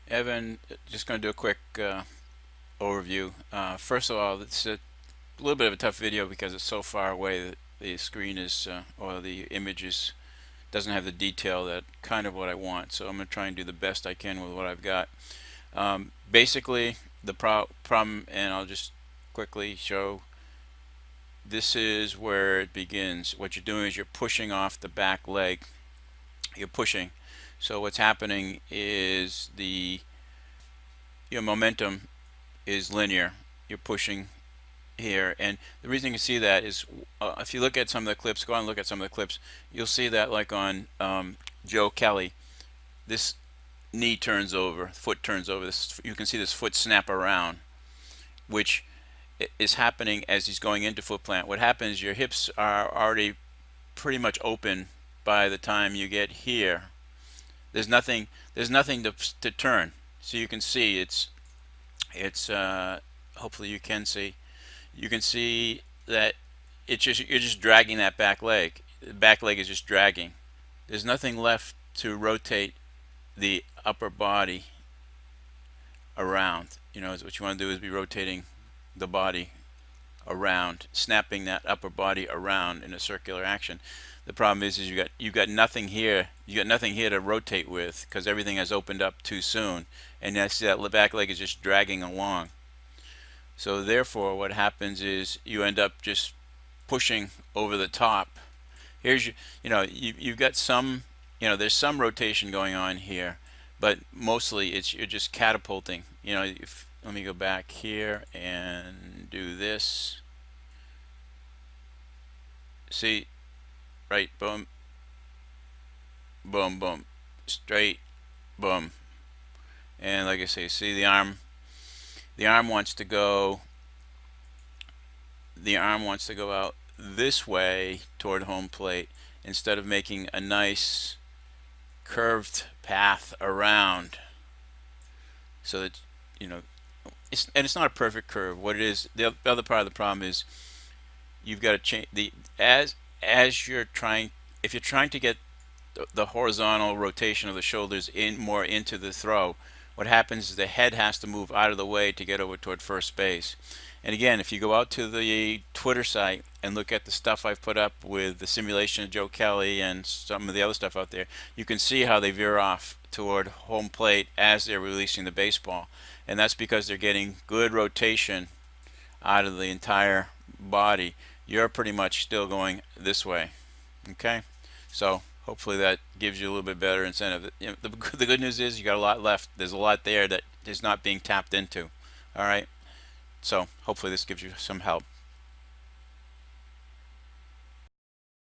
Evan, just going to do a quick overview. First of all, it's a little bit of a tough video because it's so far away that the screen is, or the image is, doesn't have the detail that kind of what I want. So I'm going to try and do the best I can with what I've got. Basically, the problem, and I'll just quickly show, this is where it begins. What you're doing is you're pushing off the back leg. You're pushing. So what's happening is your momentum is linear. You're pushing here, and the reason you can see that is if you look at some of the clips, go on and look at some of the clips, you'll see that like on Joe Kelly, this knee turns over, foot turns over, this, you can see this foot snap around, which is happening as he's going into foot plant. What happens, your hips are already pretty much open by the time you get here. There's nothing to turn. So you can see it's hopefully you can see that you're just dragging that back leg. The back leg is just dragging. There's nothing left to rotate the upper body around. What you want to do is be rotating the body around, snapping that upper body around in a circular action. The problem is you got nothing here. You got nothing here to rotate with because everything has opened up too soon, and you see that back leg is just dragging along. So therefore, what happens is you end up just pushing over the top. Here's you've got some, there's some rotation going on here, but mostly you're just catapulting. Let me go back here and do this. See, right, boom, boom, boom, straight, boom, and like I say, see the arm wants to go out this way toward home plate instead of making a nice curved path around, so that it's not a perfect curve. What it is, the other part of the problem is you've got to change as you're trying, if you're trying to get the horizontal rotation of the shoulders in more into the throw, what happens is the head has to move out of the way to get over toward first base. And again, if you go out to the Twitter site and look at the stuff I've put up with the simulation of Joe Kelly and some of the other stuff out there, you can see how they veer off toward home plate as they're releasing the baseball. And that's because they're getting good rotation out of the entire body. You're pretty much still going this way. Okay? So hopefully that gives you a little bit better incentive. The good news is you got a lot left. There's a lot there that is not being tapped into. All right? So hopefully this gives you some help.